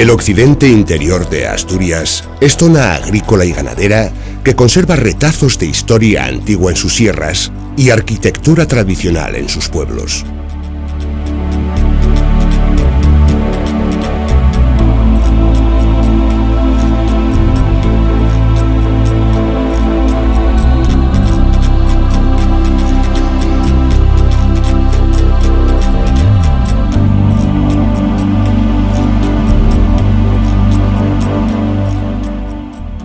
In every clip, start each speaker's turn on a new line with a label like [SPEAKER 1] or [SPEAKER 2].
[SPEAKER 1] El occidente interior de Asturias es zona agrícola y ganadera que conserva retazos de historia antigua en sus sierras y arquitectura tradicional en sus pueblos.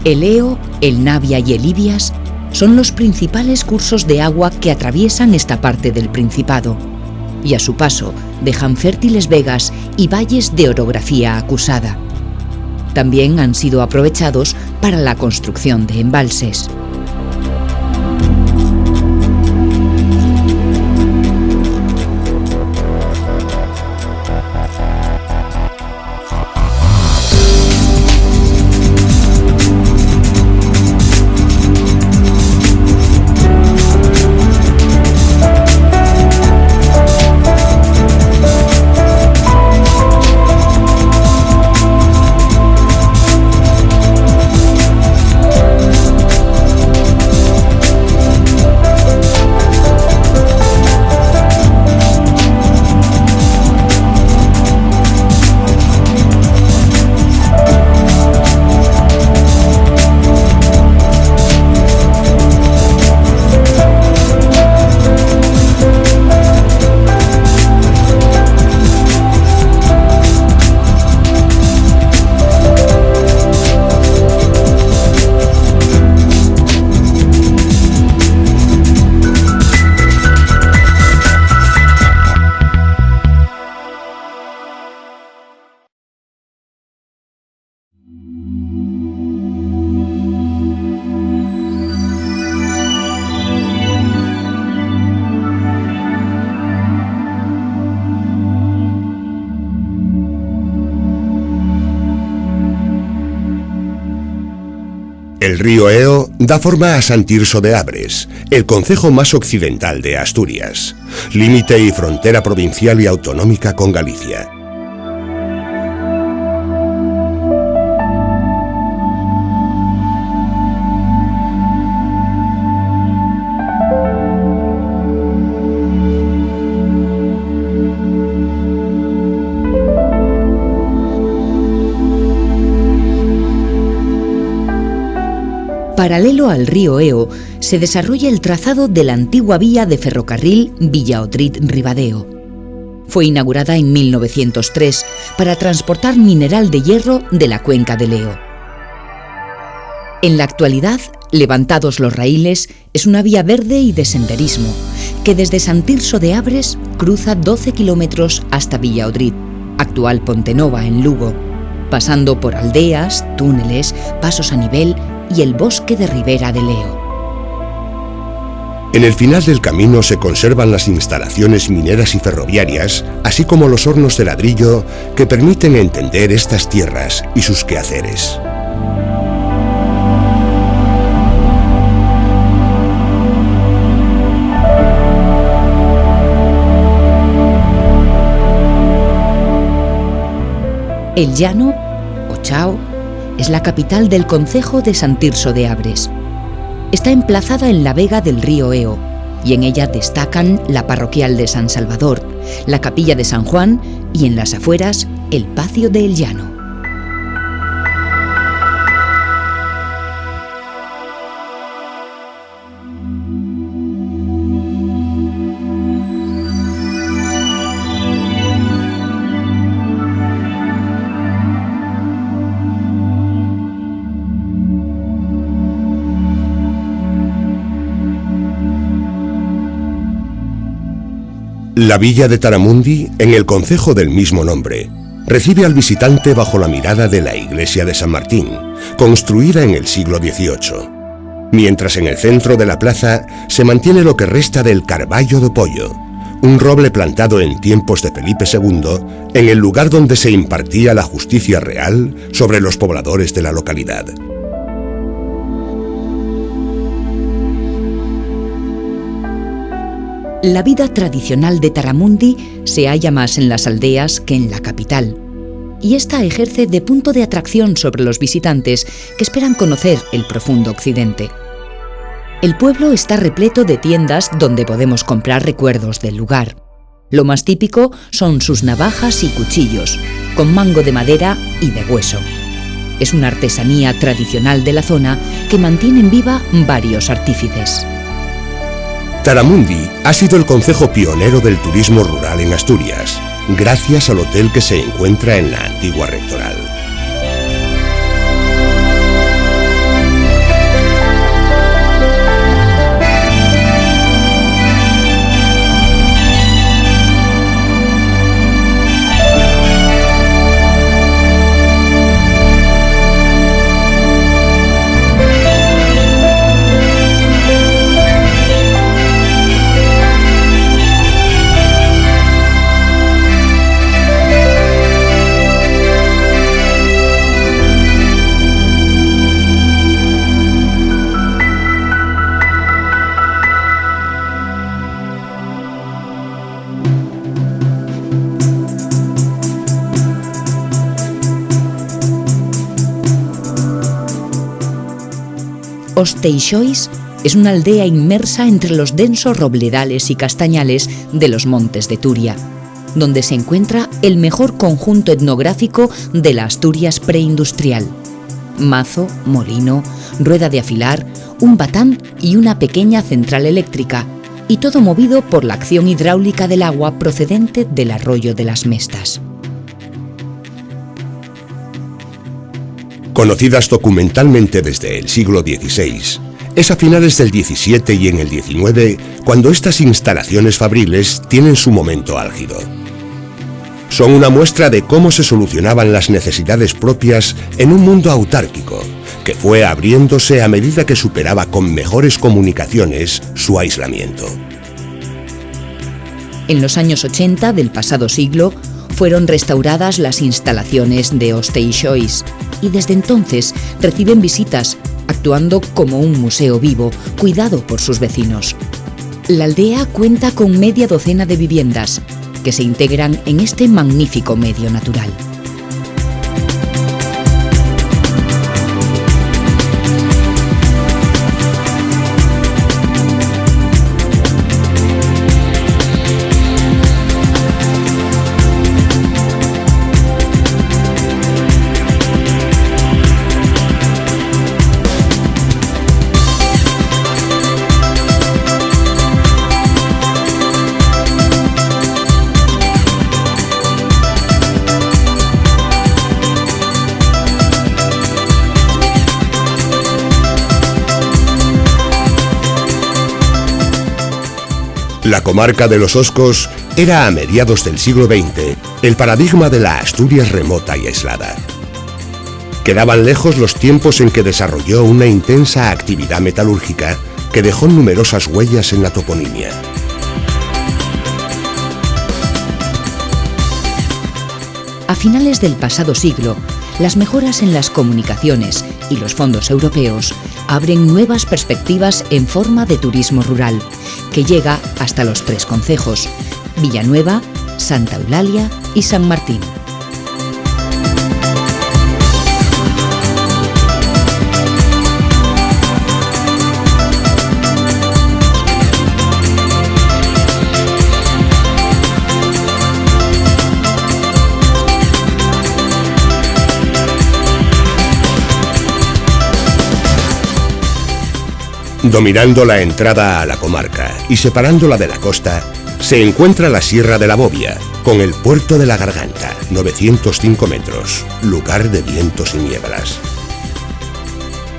[SPEAKER 2] El Eo, el Navia y el Ibias son los principales cursos de agua que atraviesan esta parte del Principado y a su paso dejan fértiles vegas y valles de orografía acusada. También han sido aprovechados para la construcción de embalses.
[SPEAKER 1] El río Eo da forma a Sant Tirso de Abres, el concejo más occidental de Asturias, límite y frontera provincial y autonómica con Galicia.
[SPEAKER 2] Paralelo al río Eo se desarrolla el trazado de la antigua vía de ferrocarril Villaodrid-Ribadeo. Fue inaugurada en 1903 para transportar mineral de hierro de la cuenca del Eo. En la actualidad, levantados los raíles, es una vía verde y de senderismo que desde Sant Tirso de Abres cruza 12 kilómetros hasta Villaodrid, actual Pontenova en Lugo, pasando por aldeas, túneles, pasos a nivel y el bosque de ribera del Eo.
[SPEAKER 1] En el final del camino se conservan las instalaciones mineras y ferroviarias, así como los hornos de ladrillo que permiten entender estas tierras y sus quehaceres.
[SPEAKER 2] El Llano, o Chao, es la capital del concejo de Sant Tirso de Abres. Está emplazada en la vega del río Eo y en ella destacan la parroquial de San Salvador, la capilla de San Juan y en las afueras el Pacio de El Llano.
[SPEAKER 1] La villa de Taramundi, en el concejo del mismo nombre, recibe al visitante bajo la mirada de la iglesia de San Martín, construida en el siglo XVIII. Mientras en el centro de la plaza se mantiene lo que resta del Carballo do Pollo, un roble plantado en tiempos de Felipe II, en el lugar donde se impartía la justicia real sobre los pobladores de la localidad.
[SPEAKER 2] La vida tradicional de Taramundi se halla más en las aldeas que en la capital. y esta ejerce de punto de atracción sobre los visitantes que esperan conocer el profundo occidente. El pueblo está repleto de tiendas donde podemos comprar recuerdos del lugar. Lo más típico son sus navajas y cuchillos, con mango de madera y de hueso. Es una artesanía tradicional de la zona que mantienen viva varios artífices.
[SPEAKER 1] Taramundi ha sido el concejo pionero del turismo rural en Asturias, gracias al hotel que se encuentra en la antigua rectoral.
[SPEAKER 2] Osteixois es una aldea inmersa entre los densos robledales y castañales de los montes de Turia, donde se encuentra el mejor conjunto etnográfico de la Asturias preindustrial. Mazo, molino, rueda de afilar, un batán y una pequeña central eléctrica, y todo movido por la acción hidráulica del agua procedente del arroyo de las Mestas.
[SPEAKER 1] Conocidas documentalmente desde el siglo XVI, es a finales del XVII y en el XIX cuando estas instalaciones fabriles tienen su momento álgido. Son una muestra de cómo se solucionaban las necesidades propias en un mundo autárquico, que fue abriéndose a medida que superaba con mejores comunicaciones su aislamiento.
[SPEAKER 2] En los años 80 del pasado siglo, fueron restauradas las instalaciones de Osteixois y desde entonces reciben visitas, actuando como un museo vivo, cuidado por sus vecinos. La aldea cuenta con media docena de viviendas que se integran en este magnífico medio natural.
[SPEAKER 1] La comarca de los Oscos era a mediados del siglo XX el paradigma de la Asturias remota y aislada. Quedaban lejos los tiempos en que desarrolló una intensa actividad metalúrgica que dejó numerosas huellas en la toponimia.
[SPEAKER 2] A finales del pasado siglo, las mejoras en las comunicaciones y los fondos europeos abren nuevas perspectivas en forma de turismo rural, que llega hasta los 3 concejos: Villanueva, Santa Eulalia y San Martín.
[SPEAKER 1] Dominando la entrada a la comarca y separándola de la costa, se encuentra la Sierra de la Bobia, con el puerto de la Garganta, 905 metros, lugar de vientos y nieblas.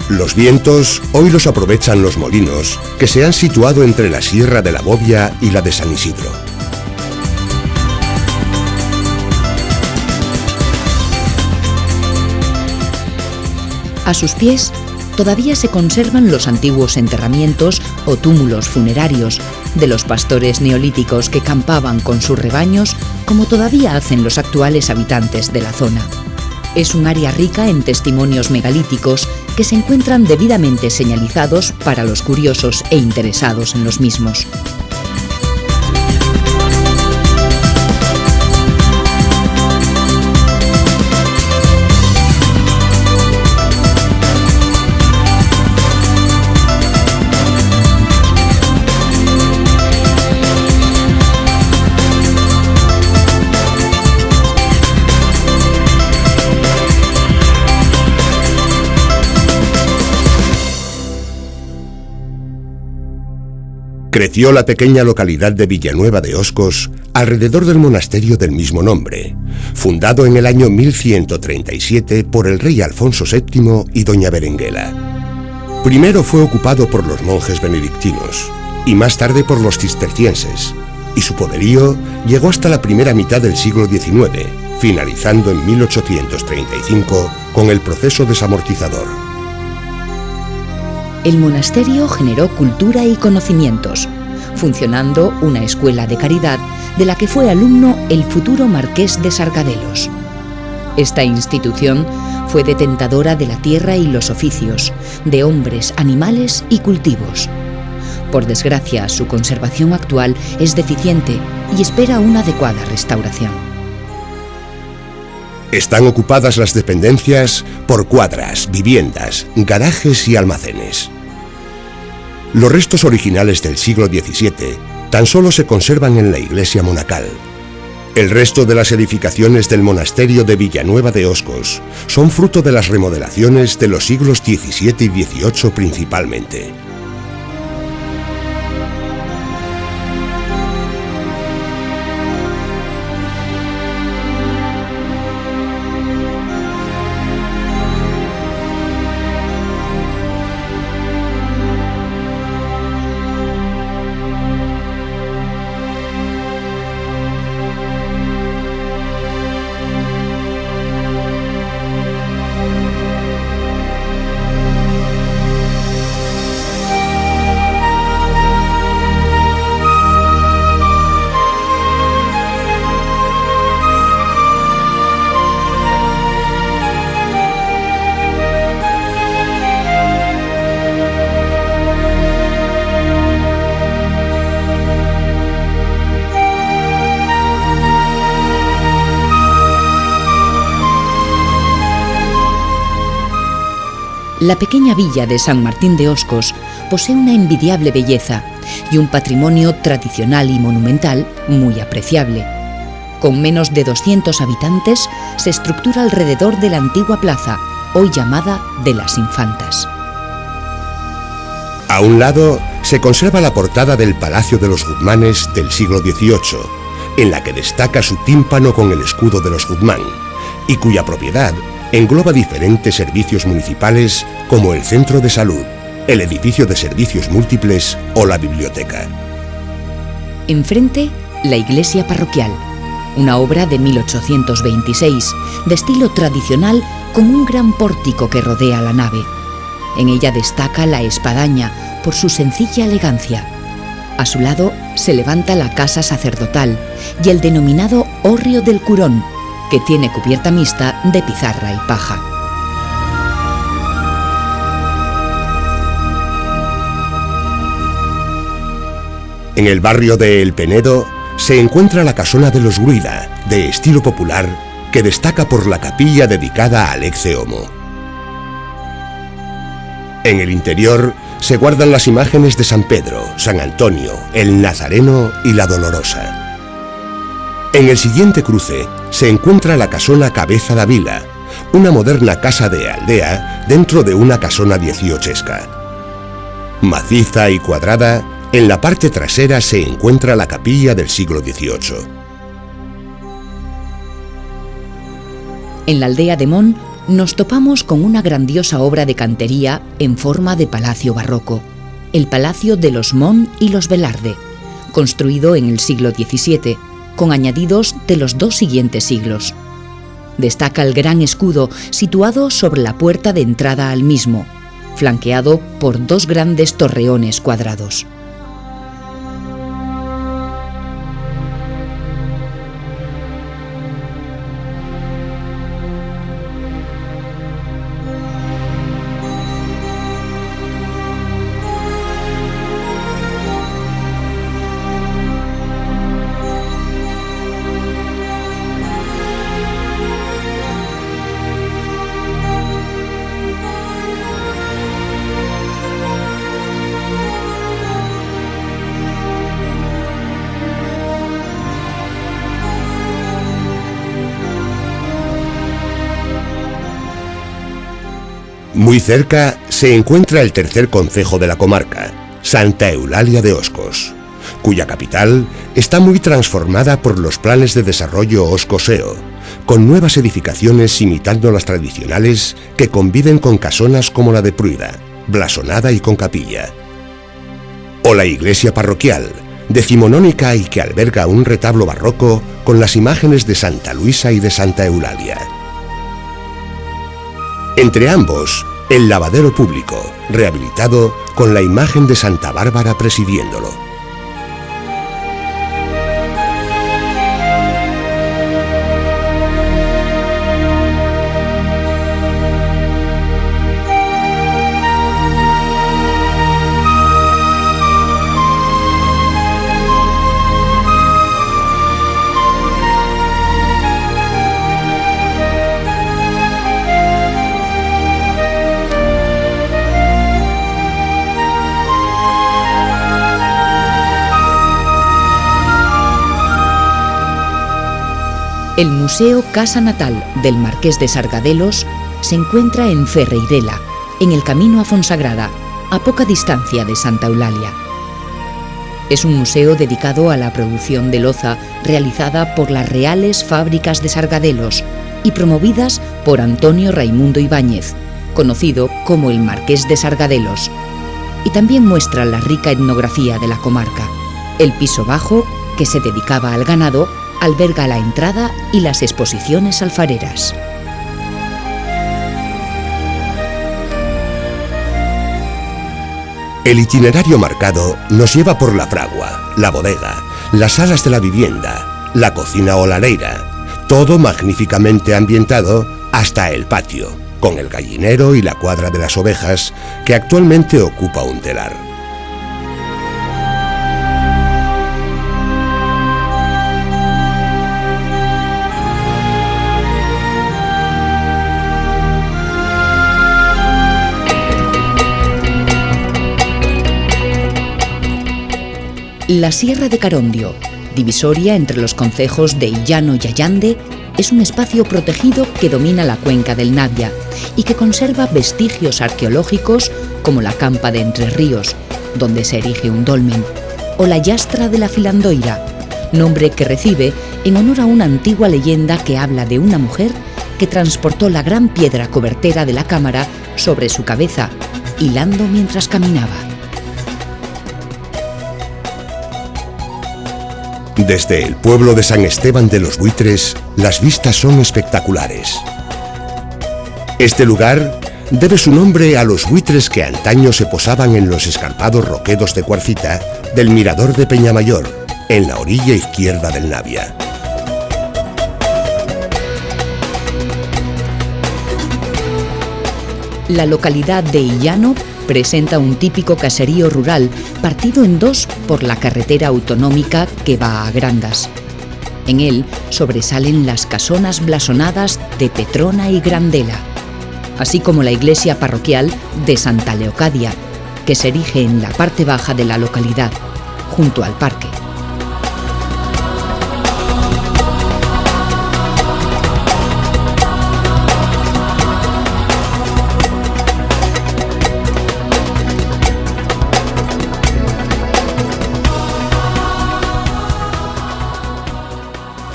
[SPEAKER 1] Los vientos hoy los aprovechan los molinos, que se han situado entre la Sierra de la Bobia y la de San Isidro.
[SPEAKER 2] A sus pies todavía se conservan los antiguos enterramientos o túmulos funerarios de los pastores neolíticos que campaban con sus rebaños, como todavía hacen los actuales habitantes de la zona. Es un área rica en testimonios megalíticos que se encuentran debidamente señalizados para los curiosos e interesados en los mismos.
[SPEAKER 1] Creció la pequeña localidad de Villanueva de Oscos alrededor del monasterio del mismo nombre, fundado en el año 1137 por el rey Alfonso VII y doña Berenguela. Primero fue ocupado por los monjes benedictinos y más tarde por los cistercienses, y su poderío llegó hasta la primera mitad del siglo XIX, finalizando en 1835 con el proceso desamortizador.
[SPEAKER 2] El monasterio generó cultura y conocimientos, funcionando una escuela de caridad de la que fue alumno el futuro marqués de Sargadelos. Esta institución fue detentadora de la tierra y los oficios, de hombres, animales y cultivos. Por desgracia, su conservación actual es deficiente y espera una adecuada restauración.
[SPEAKER 1] Están ocupadas las dependencias por cuadras, viviendas, garajes y almacenes. Los restos originales del siglo XVII tan solo se conservan en la iglesia monacal. El resto de las edificaciones del monasterio de Villanueva de Oscos son fruto de las remodelaciones de los siglos XVII y XVIII principalmente.
[SPEAKER 2] La pequeña villa de San Martín de Oscos posee una envidiable belleza y un patrimonio tradicional y monumental muy apreciable. Con menos de 200 habitantes, se estructura alrededor de la antigua plaza, hoy llamada de las Infantas.
[SPEAKER 1] A un lado se conserva la portada del Palacio de los Guzmanes del siglo XVIII, en la que destaca su tímpano con el escudo de los Guzmán, y cuya propiedad engloba diferentes servicios municipales como el centro de salud, el edificio de servicios múltiples o la biblioteca.
[SPEAKER 2] Enfrente, la iglesia parroquial, una obra de 1826, de estilo tradicional con un gran pórtico que rodea la nave. En ella destaca la espadaña por su sencilla elegancia. A su lado se levanta la casa sacerdotal y el denominado hórreo del Curón, que tiene cubierta mixta de pizarra y paja.
[SPEAKER 1] En el barrio de El Penedo se encuentra la casona de los Gruida, de estilo popular, que destaca por la capilla dedicada al Ecce Homo. En el interior se guardan las imágenes de San Pedro, San Antonio, el Nazareno y la Dolorosa. En el siguiente cruce se encuentra la casona Cabeza da Vila, una moderna casa de aldea dentro de una casona dieciochesca. Maciza y cuadrada, en la parte trasera se encuentra la capilla del siglo XVIII.
[SPEAKER 2] En la aldea de Mon nos topamos con una grandiosa obra de cantería en forma de palacio barroco, el Palacio de los Mon y los Velarde, construido en el siglo XVII, con añadidos de los dos siguientes siglos. Destaca el gran escudo situado sobre la puerta de entrada al mismo, flanqueado por dos grandes torreones cuadrados.
[SPEAKER 1] Muy cerca se encuentra el tercer concejo de la comarca, Santa Eulalia de Oscos, cuya capital está muy transformada por los planes de desarrollo oscoseo, con nuevas edificaciones imitando las tradicionales que conviven con casonas como la de Pruida, blasonada y con capilla. O la iglesia parroquial, decimonónica y que alberga un retablo barroco con las imágenes de Santa Luisa y de Santa Eulalia. Entre ambos, el lavadero público, rehabilitado con la imagen de Santa Bárbara presidiéndolo.
[SPEAKER 2] El Museo Casa Natal del Marqués de Sargadelos se encuentra en Ferreirela, en el camino a Fonsagrada, a poca distancia de Santa Eulalia. Es un museo dedicado a la producción de loza realizada por las Reales Fábricas de Sargadelos y promovidas por Antonio Raimundo Ibáñez, conocido como el Marqués de Sargadelos, y también muestra la rica etnografía de la comarca. El piso bajo, que se dedicaba al ganado, alberga la entrada y las exposiciones alfareras.
[SPEAKER 1] El itinerario marcado nos lleva por la fragua, la bodega, las salas de la vivienda, la cocina o la leira, todo magníficamente ambientado hasta el patio, con el gallinero y la cuadra de las ovejas que actualmente ocupa un telar.
[SPEAKER 2] La Sierra de Carondio, divisoria entre los concejos de Illano y Allande, es un espacio protegido que domina la cuenca del Navia y que conserva vestigios arqueológicos como la Campa de Entre Ríos, donde se erige un dolmen, o la Yastra de la Filandoira, nombre que recibe en honor a una antigua leyenda que habla de una mujer que transportó la gran piedra cobertera de la cámara sobre su cabeza, hilando mientras caminaba.
[SPEAKER 1] Desde el pueblo de San Esteban de los Buitres, las vistas son espectaculares. Este lugar debe su nombre a los buitres que antaño se posaban en los escarpados roquedos de cuarcita del mirador de Peñamayor, en la orilla izquierda del Navia.
[SPEAKER 2] La localidad de Illano presenta un típico caserío rural partido en dos por la carretera autonómica que va a Grandas. En él sobresalen las casonas blasonadas de Petrona y Grandela, así como la iglesia parroquial de Santa Leocadia, que se erige en la parte baja de la localidad, junto al parque.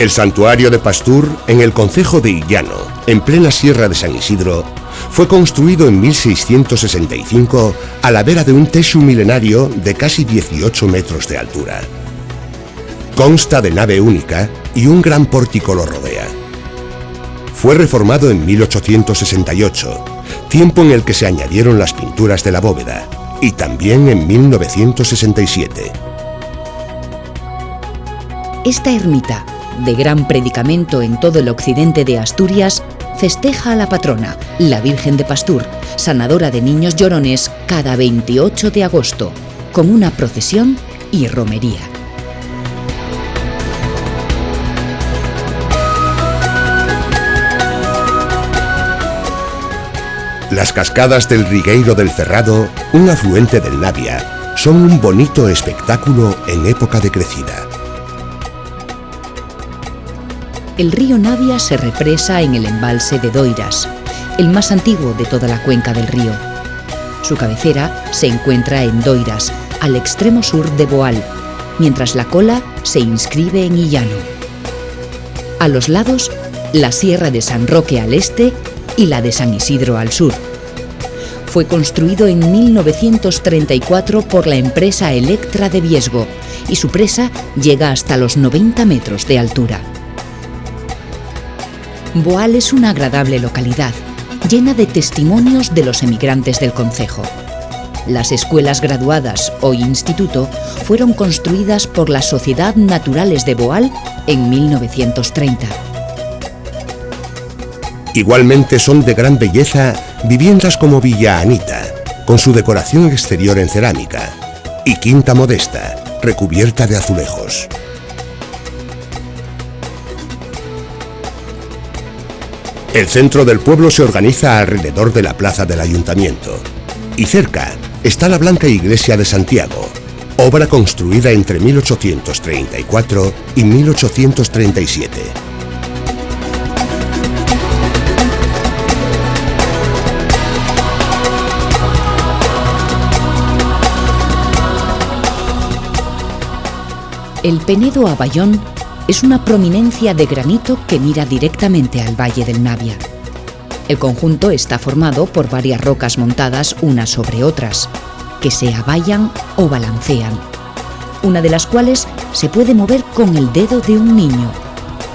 [SPEAKER 1] El santuario de Pastur, en el concejo de Illano, en plena sierra de San Isidro, fue construido en 1665 a la vera de un techo milenario de casi 18 metros de altura. Consta de nave única y un gran pórtico lo rodea. Fue reformado en 1868, tiempo en el que se añadieron las pinturas de la bóveda, y también en 1967.
[SPEAKER 2] Esta ermita, de gran predicamento en todo el occidente de Asturias, festeja a la patrona, la Virgen de Pastur, sanadora de niños llorones, cada 28 de agosto, con una procesión y romería.
[SPEAKER 1] Las cascadas del Rigueiro del Cerrado, un afluente del Navia, son un bonito espectáculo en época de crecida.
[SPEAKER 2] El río Navia se represa en el embalse de Doiras, el más antiguo de toda la cuenca del río. Su cabecera se encuentra en Doiras, al extremo sur de Boal, mientras la cola se inscribe en Illano. A los lados, la Sierra de San Roque al este y la de San Isidro al sur. Fue construido en 1934 por la empresa Electra de Viesgo y su presa llega hasta los 90 metros de altura. Boal es una agradable localidad, llena de testimonios de los emigrantes del concejo. Las escuelas graduadas o instituto fueron construidas por la Sociedad Naturales de Boal en 1930.
[SPEAKER 1] Igualmente son de gran belleza viviendas como Villa Anita, con su decoración exterior en cerámica, y Quinta Modesta, recubierta de azulejos. El centro del pueblo se organiza alrededor de la plaza del ayuntamiento, y cerca está la Blanca Iglesia de Santiago, obra construida entre 1834 y 1837.
[SPEAKER 2] El Penedo a Bayón es una prominencia de granito que mira directamente al valle del Navia. El conjunto está formado por varias rocas montadas unas sobre otras, que se abayan o balancean, una de las cuales se puede mover con el dedo de un niño.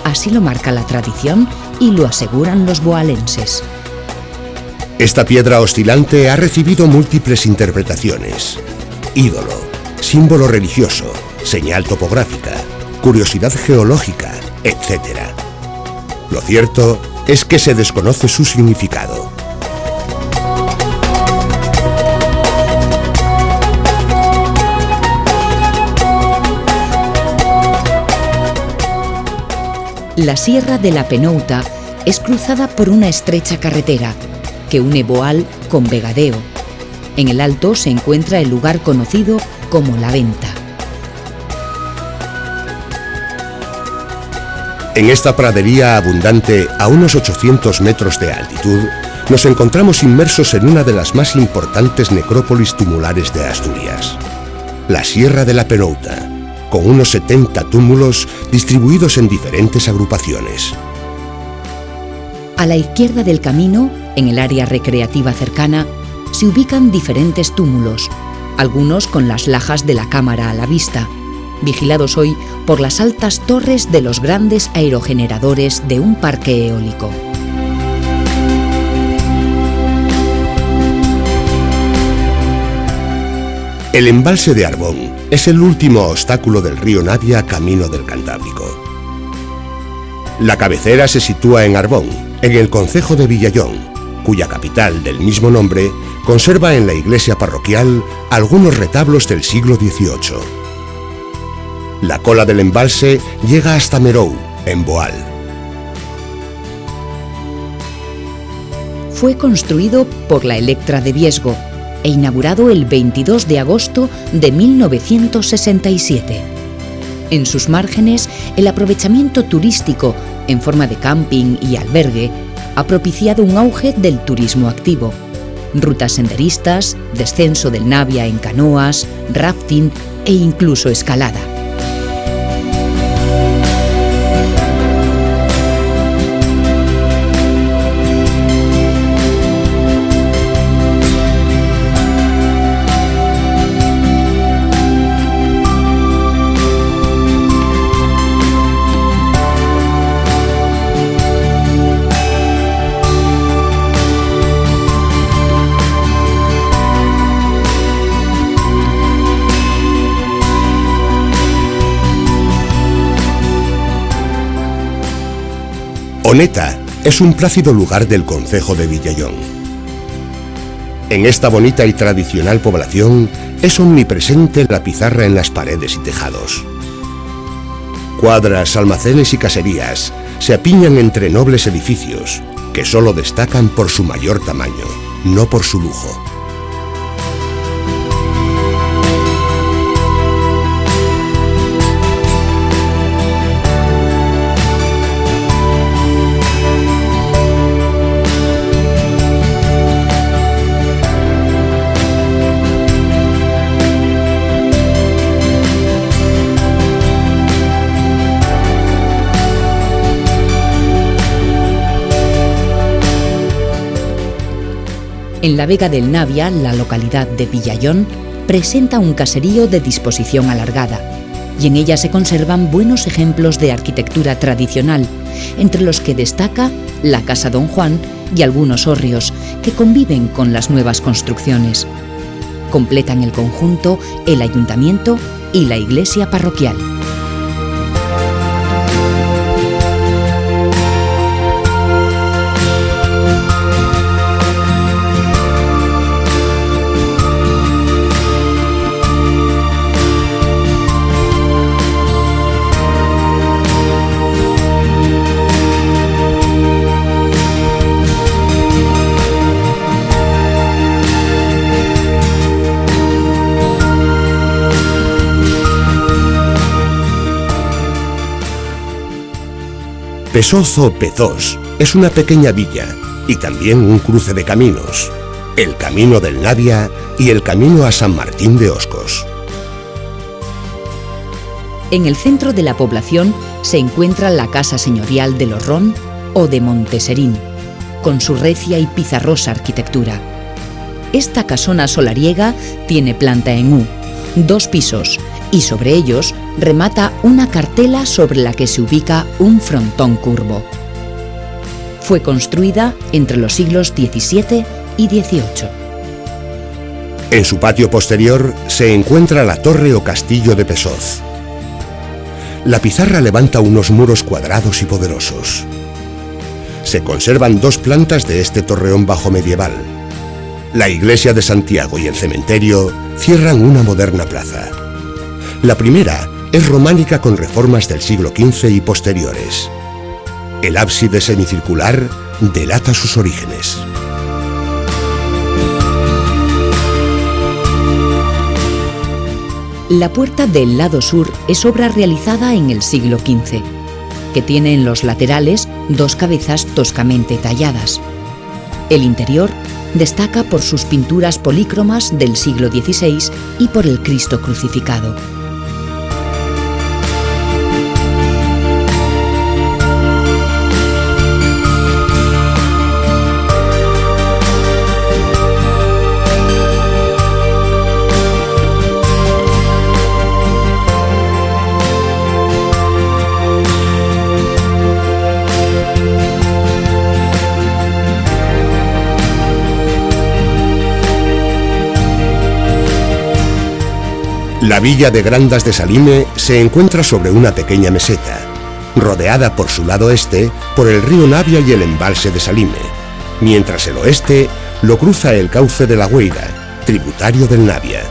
[SPEAKER 2] Así lo marca la tradición y lo aseguran los boalenses.
[SPEAKER 1] Esta piedra oscilante ha recibido múltiples interpretaciones: ídolo, símbolo religioso, señal topográfica, curiosidad geológica, etc. Lo cierto es que se desconoce su significado.
[SPEAKER 2] La Sierra de la Penouta es cruzada por una estrecha carretera que une Boal con Vegadeo. En el alto se encuentra el lugar conocido como La Venta.
[SPEAKER 1] En esta pradería abundante a unos 800 metros de altitud, nos encontramos inmersos en una de las más importantes necrópolis tumulares de Asturias, la Sierra de la Penouta, con unos 70 túmulos distribuidos en diferentes agrupaciones.
[SPEAKER 2] A la izquierda del camino, en el área recreativa cercana, se ubican diferentes túmulos, algunos con las lajas de la cámara a la vista, vigilados hoy por las altas torres de los grandes aerogeneradores de un parque eólico.
[SPEAKER 1] El embalse de Arbón es el último obstáculo del río Navia camino del Cantábrico. La cabecera se sitúa en Arbón, en el concejo de Villallón, cuya capital del mismo nombre conserva en la iglesia parroquial algunos retablos del siglo XVIII. La cola del embalse llega hasta Merou, en Boal.
[SPEAKER 2] Fue construido por la Electra de Viesgo e inaugurado el 22 de agosto de 1967. En sus márgenes, el aprovechamiento turístico en forma de camping y albergue ha propiciado un auge del turismo activo. Rutas senderistas, descenso del Navia en canoas, rafting e incluso escalada.
[SPEAKER 1] Oneta es un plácido lugar del concejo de Villallón. En esta bonita y tradicional población es omnipresente la pizarra en las paredes y tejados. Cuadras, almacenes y caserías se apiñan entre nobles edificios que solo destacan por su mayor tamaño, no por su lujo.
[SPEAKER 2] En la Vega del Navia, la localidad de Villayón presenta un caserío de disposición alargada, y en ella se conservan buenos ejemplos de arquitectura tradicional, entre los que destaca la Casa Don Juan y algunos hórreos que conviven con las nuevas construcciones. Completan el conjunto el ayuntamiento y la iglesia parroquial.
[SPEAKER 1] Pesoz o Pezós es una pequeña villa y también un cruce de caminos, el Camino del Navia y el Camino a San Martín de Oscos.
[SPEAKER 2] En el centro de la población se encuentra la Casa Señorial de Lorrón o de Monteserín, con su recia y pizarrosa arquitectura. Esta casona solariega tiene planta en U, 2 pisos, y sobre ellos remata una cartela sobre la que se ubica un frontón curvo. Fue construida entre los siglos XVII y XVIII.
[SPEAKER 1] En su patio posterior se encuentra la torre o castillo de Pesoz. La pizarra levanta unos muros cuadrados y poderosos. Se conservan 2 plantas de este torreón bajomedieval. La iglesia de Santiago y el cementerio cierran una moderna plaza. La primera es románica con reformas del siglo XV y posteriores. El ábside semicircular delata sus orígenes.
[SPEAKER 2] La puerta del lado sur es obra realizada en el siglo XV, que tiene en los laterales 2 cabezas toscamente talladas. El interior destaca por sus pinturas polícromas del siglo XVI y por el Cristo crucificado.
[SPEAKER 1] La villa de Grandas de Salime se encuentra sobre una pequeña meseta, rodeada por su lado este por el río Navia y el embalse de Salime, mientras el oeste lo cruza el cauce de la Güeira, tributario del Navia.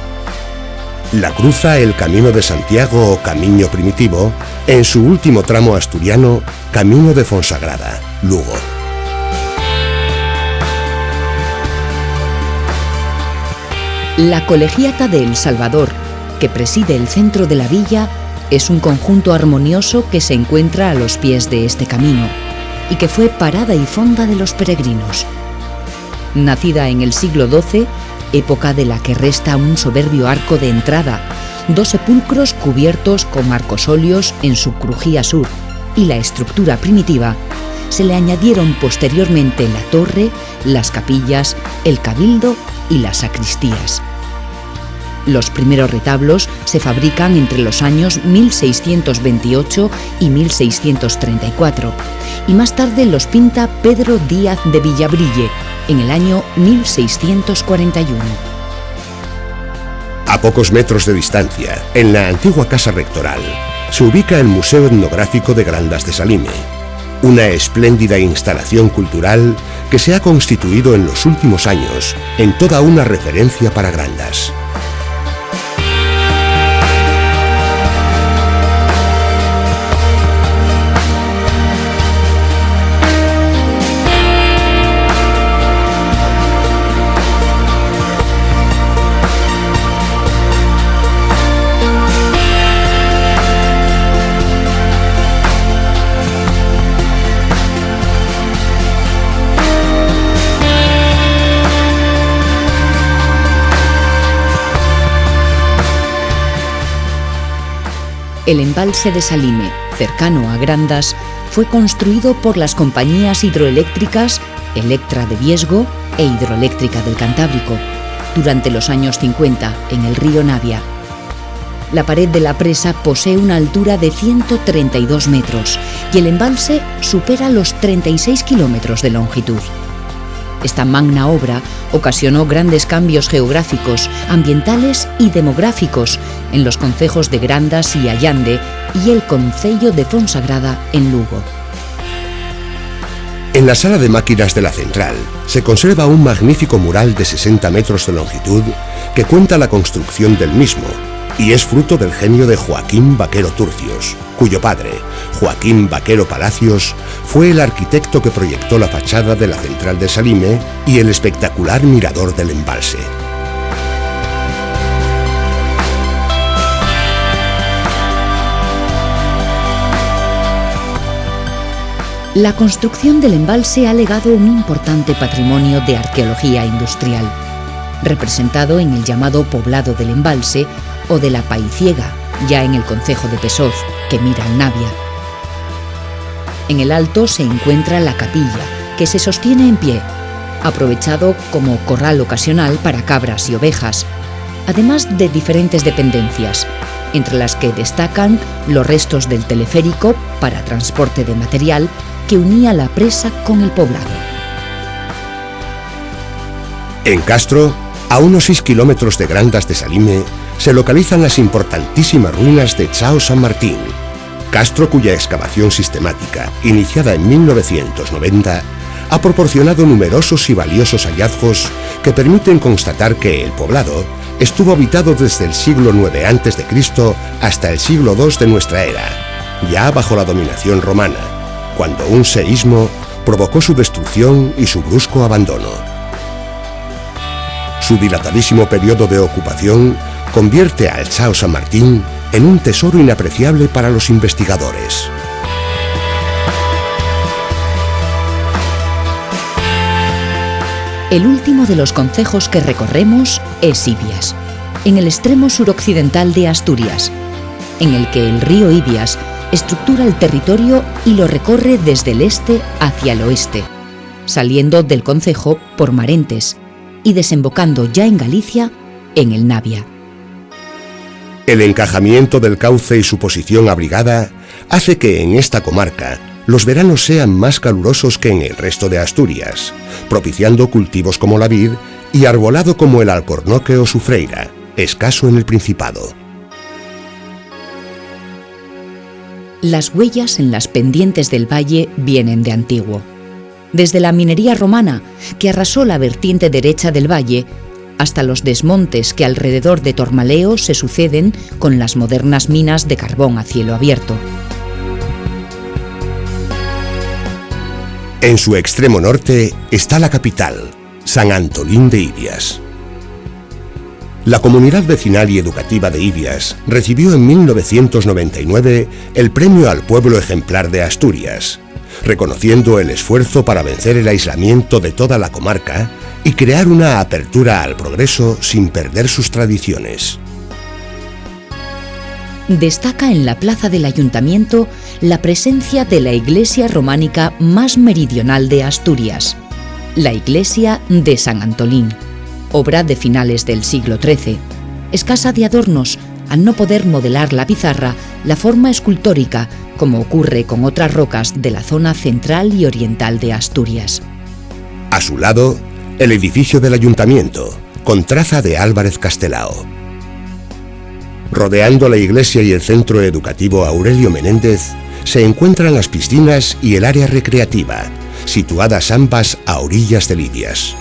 [SPEAKER 1] La cruza el Camino de Santiago o Camino Primitivo, en su último tramo asturiano, Camino de Fonsagrada, Lugo.
[SPEAKER 2] La Colegiata de El Salvador, que preside el centro de la villa, es un conjunto armonioso que se encuentra a los pies de este camino y que fue parada y fonda de los peregrinos. Nacida en el siglo XII, época de la que resta un soberbio arco de entrada, 2 sepulcros cubiertos con arcosolios en su crujía sur y la estructura primitiva, se le añadieron posteriormente la torre, las capillas, el cabildo y las sacristías. Los primeros retablos se fabrican entre los años 1628 y 1634 y más tarde los pinta Pedro Díaz de Villabrille en el año 1641.
[SPEAKER 1] A pocos metros de distancia, en la antigua casa rectoral, se ubica el Museo Etnográfico de Grandas de Salime, una espléndida instalación cultural que se ha constituido en los últimos años en toda una referencia para Grandas.
[SPEAKER 2] El embalse de Salime, cercano a Grandas, fue construido por las compañías hidroeléctricas Electra de Viesgo, e hidroeléctrica del Cantábrico, durante los años 50 en el río Navia. La pared de la presa posee una altura de 132 metros y el embalse supera los 36 kilómetros de longitud. Esta magna obra ocasionó grandes cambios geográficos, ambientales y demográficos en los concejos de Grandas y Allande y el concello de Fonsagrada en Lugo.
[SPEAKER 1] En la sala de máquinas de la central se conserva un magnífico mural de 60 metros de longitud que cuenta la construcción del mismo y es fruto del genio de Joaquín Vaquero Turcios, cuyo padre, Joaquín Vaquero Palacios, fue el arquitecto que proyectó la fachada de la central de Salime y el espectacular mirador del embalse.
[SPEAKER 2] La construcción del embalse ha legado un importante patrimonio de arqueología industrial, representado en el llamado Poblado del Embalse o de la Paiciega, ya en el concejo de Pesoz, que mira al Navia. En el alto se encuentra la capilla, que se sostiene en pie, aprovechado como corral ocasional para cabras y ovejas, además de diferentes dependencias, entre las que destacan los restos del teleférico para transporte de material que unía la presa con el poblado.
[SPEAKER 1] En Castro, a unos 6 kilómetros de Grandas de Salime, se localizan las importantísimas ruinas de Chao San Martín. Castro, cuya excavación sistemática, iniciada en 1990, ha proporcionado numerosos y valiosos hallazgos que permiten constatar que el poblado estuvo habitado desde el siglo IX a.C. hasta el siglo II de nuestra era, ya bajo la dominación romana, cuando un seísmo provocó su destrucción y su brusco abandono. Su dilatadísimo periodo de ocupación convierte al Chao San Martín en un tesoro inapreciable para los investigadores.
[SPEAKER 2] El último de los concejos que recorremos es Ibias, en el extremo suroccidental de Asturias, en el que el río Ibias estructura el territorio y lo recorre desde el este hacia el oeste, saliendo del concejo por Marentes y desembocando ya en Galicia, en el Navia.
[SPEAKER 1] El encajamiento del cauce y su posición abrigada hace que en esta comarca los veranos sean más calurosos que en el resto de Asturias, propiciando cultivos como la vid y arbolado como el alcornoque o sufreira, escaso en el Principado.
[SPEAKER 2] Las huellas en las pendientes del valle vienen de antiguo. Desde la minería romana, que arrasó la vertiente derecha del valle, hasta los desmontes que alrededor de Tormaleo se suceden con las modernas minas de carbón a cielo abierto.
[SPEAKER 1] En su extremo norte está la capital, San Antolín de Ibias. La comunidad vecinal y educativa de Ibias recibió en 1999 el Premio al Pueblo Ejemplar de Asturias, reconociendo el esfuerzo para vencer el aislamiento de toda la comarca y crear una apertura al progreso sin perder sus tradiciones.
[SPEAKER 2] Destaca en la plaza del ayuntamiento la presencia de la iglesia románica más meridional de Asturias, la iglesia de San Antolín, obra de finales del siglo XIII, escasa de adornos al no poder modelar la pizarra la forma escultórica como ocurre con otras rocas de la zona central y oriental de Asturias.
[SPEAKER 1] A su lado, el edificio del ayuntamiento, con traza de Álvarez Castelao. Rodeando la iglesia y el centro educativo Aurelio Menéndez, se encuentran las piscinas y el área recreativa, situadas ambas a orillas de Ibias.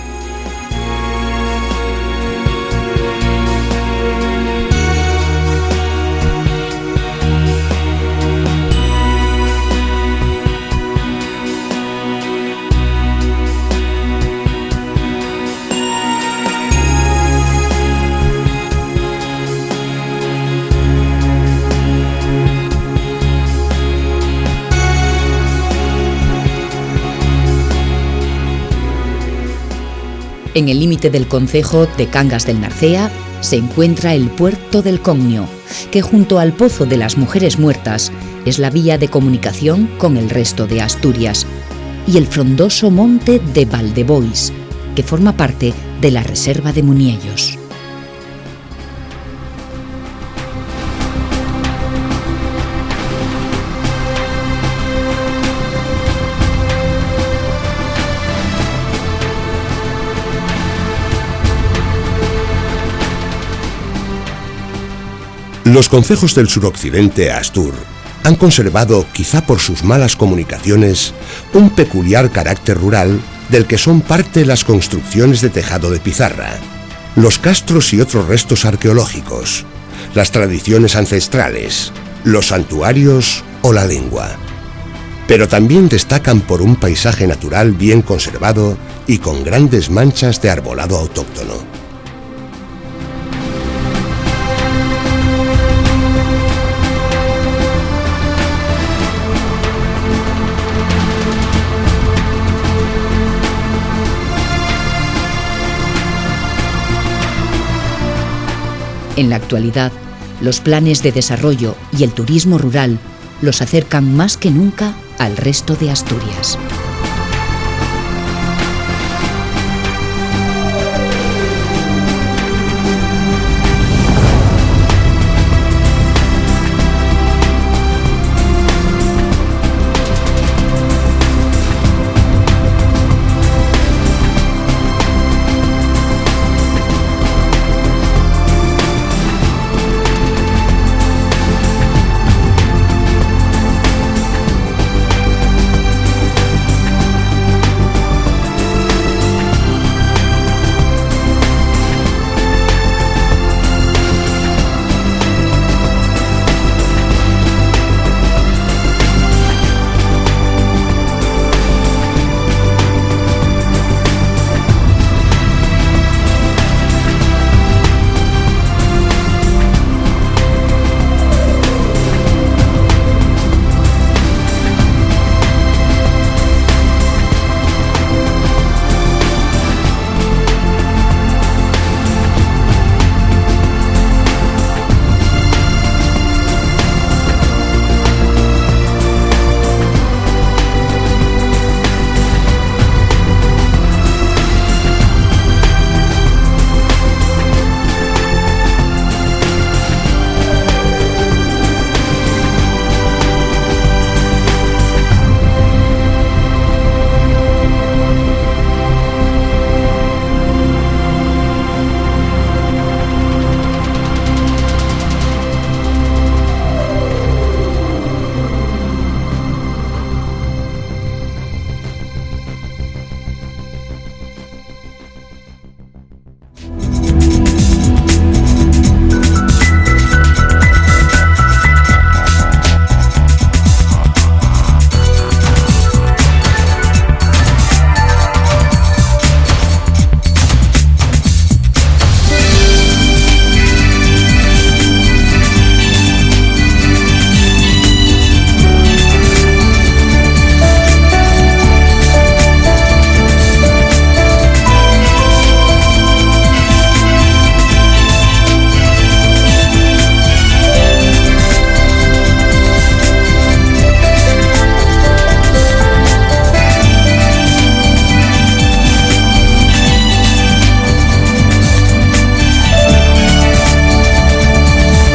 [SPEAKER 2] En el límite del concejo de Cangas del Narcea se encuentra el Puerto del Cognio, que junto al Pozo de las Mujeres Muertas es la vía de comunicación con el resto de Asturias, y el frondoso monte de Valdebois, que forma parte de la Reserva de Muniellos.
[SPEAKER 1] Los concejos del suroccidente Astur han conservado, quizá por sus malas comunicaciones, un peculiar carácter rural del que son parte las construcciones de tejado de pizarra, los castros y otros restos arqueológicos, las tradiciones ancestrales, los santuarios o la lengua. Pero también destacan por un paisaje natural bien conservado y con grandes manchas de arbolado autóctono.
[SPEAKER 2] En la actualidad, los planes de desarrollo y el turismo rural los acercan más que nunca al resto de Asturias.